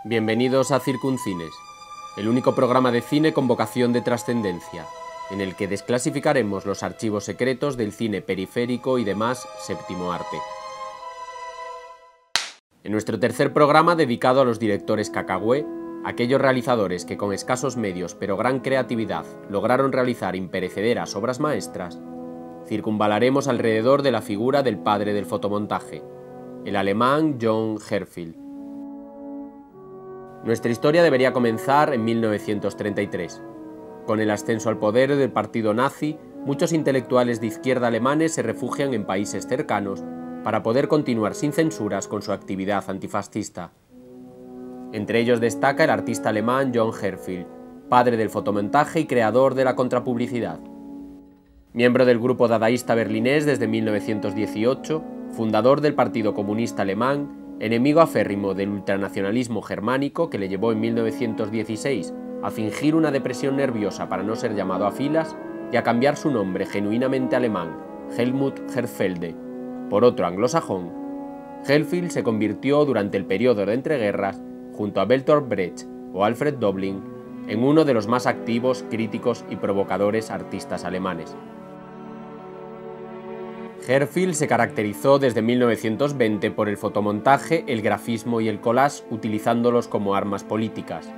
Bienvenidos a Circuncines, el único programa de cine con vocación de trascendencia, en el que desclasificaremos los archivos secretos del cine periférico y demás séptimo arte. En nuestro tercer programa dedicado a los directores cacahué, aquellos realizadores que con escasos medios pero gran creatividad lograron realizar imperecederas obras maestras, circunvalaremos alrededor de la figura del padre del fotomontaje, el alemán John Herzfeld. Nuestra historia debería comenzar en 1933. Con el ascenso al poder del partido nazi, muchos intelectuales de izquierda alemanes se refugian en países cercanos para poder continuar sin censuras con su actividad antifascista. Entre ellos destaca el artista alemán John Herzfeld, padre del fotomontaje y creador de la contrapublicidad. Miembro del grupo dadaísta berlinés desde 1918, fundador del Partido Comunista Alemán, enemigo aférrimo del ultranacionalismo germánico que le llevó en 1916 a fingir una depresión nerviosa para no ser llamado a filas y a cambiar su nombre genuinamente alemán, Helmut Herzfelde, por otro anglosajón, Herzfeld se convirtió durante el periodo de entreguerras, junto a Bertolt Brecht o Alfred Döblin, en uno de los más activos, críticos y provocadores artistas alemanes. Herzfeld se caracterizó desde 1920 por el fotomontaje, el grafismo y el collage, utilizándolos como armas políticas,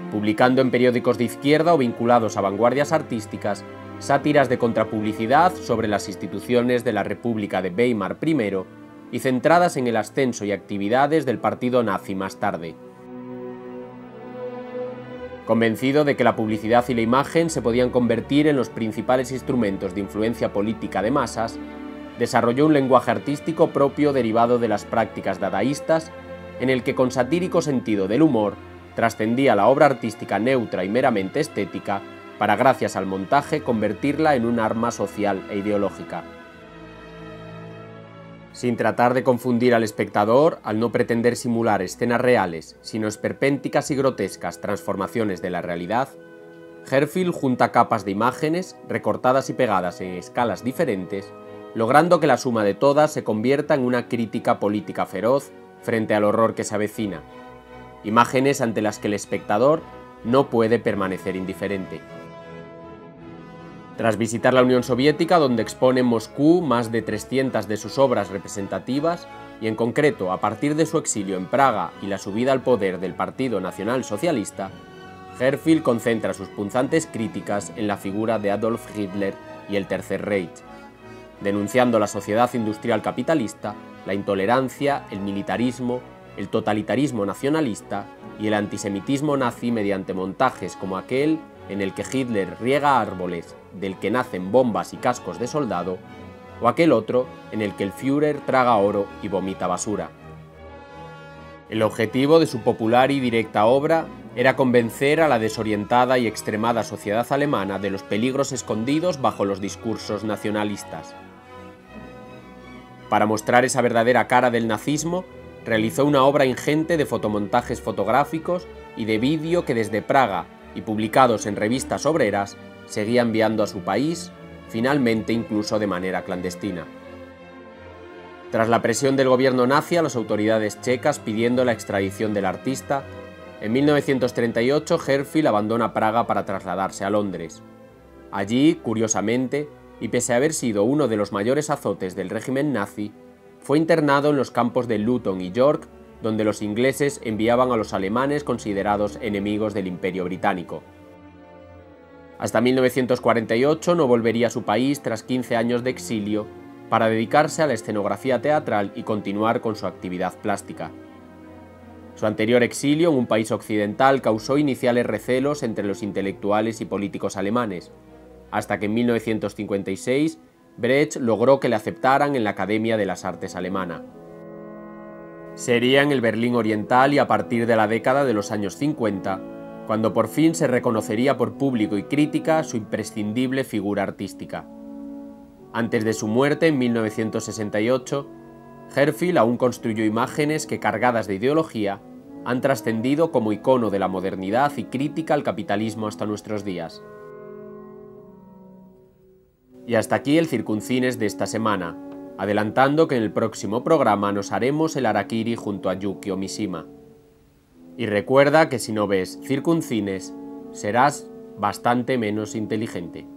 publicando en periódicos de izquierda o vinculados a vanguardias artísticas sátiras de contrapublicidad sobre las instituciones de la República de Weimar primero y centradas en el ascenso y actividades del partido nazi más tarde. Convencido de que la publicidad y la imagen se podían convertir en los principales instrumentos de influencia política de masas, desarrolló un lenguaje artístico propio derivado de las prácticas dadaístas, en el que con satírico sentido del humor trascendía la obra artística neutra y meramente estética para, gracias al montaje, convertirla en un arma social e ideológica. Sin tratar de confundir al espectador, al no pretender simular escenas reales, sino esperpénticas y grotescas transformaciones de la realidad, Herzfeld junta capas de imágenes, recortadas y pegadas en escalas diferentes, logrando que la suma de todas se convierta en una crítica política feroz frente al horror que se avecina, imágenes ante las que el espectador no puede permanecer indiferente. Tras visitar la Unión Soviética, donde expone en Moscú más de 300 de sus obras representativas, y en concreto a partir de su exilio en Praga y la subida al poder del Partido Nacional Socialista, Herzfeld concentra sus punzantes críticas en la figura de Adolf Hitler y el Tercer Reich, denunciando la sociedad industrial capitalista, la intolerancia, el militarismo, el totalitarismo nacionalista y el antisemitismo nazi mediante montajes como aquel en el que Hitler riega árboles del que nacen bombas y cascos de soldado, o aquel otro en el que el Führer traga oro y vomita basura. El objetivo de su popular y directa obra era convencer a la desorientada y extremada sociedad alemana de los peligros escondidos bajo los discursos nacionalistas. Para mostrar esa verdadera cara del nazismo, realizó una obra ingente de fotomontajes fotográficos y de vídeo que desde Praga y publicados en revistas obreras seguía enviando a su país, finalmente incluso de manera clandestina. Tras la presión del gobierno nazi a las autoridades checas pidiendo la extradición del artista, en 1938 Herzfeld abandona Praga para trasladarse a Londres. Allí, curiosamente, y pese a haber sido uno de los mayores azotes del régimen nazi, fue internado en los campos de Luton y York, donde los ingleses enviaban a los alemanes considerados enemigos del Imperio Británico. Hasta 1948 no volvería a su país tras 15 años de exilio para dedicarse a la escenografía teatral y continuar con su actividad plástica. Su anterior exilio en un país occidental causó iniciales recelos entre los intelectuales y políticos alemanes, hasta que en 1956 Brecht logró que le aceptaran en la Academia de las Artes alemana. Sería en el Berlín Oriental y a partir de la década de los años 50, cuando por fin se reconocería por público y crítica su imprescindible figura artística. Antes de su muerte, en 1968, Herzfeld aún construyó imágenes que, cargadas de ideología, han trascendido como icono de la modernidad y crítica al capitalismo hasta nuestros días. Y hasta aquí el Circuncines de esta semana, adelantando que en el próximo programa nos haremos el harakiri junto a Yukio Mishima. Y recuerda que si no ves circuncines, serás bastante menos inteligente.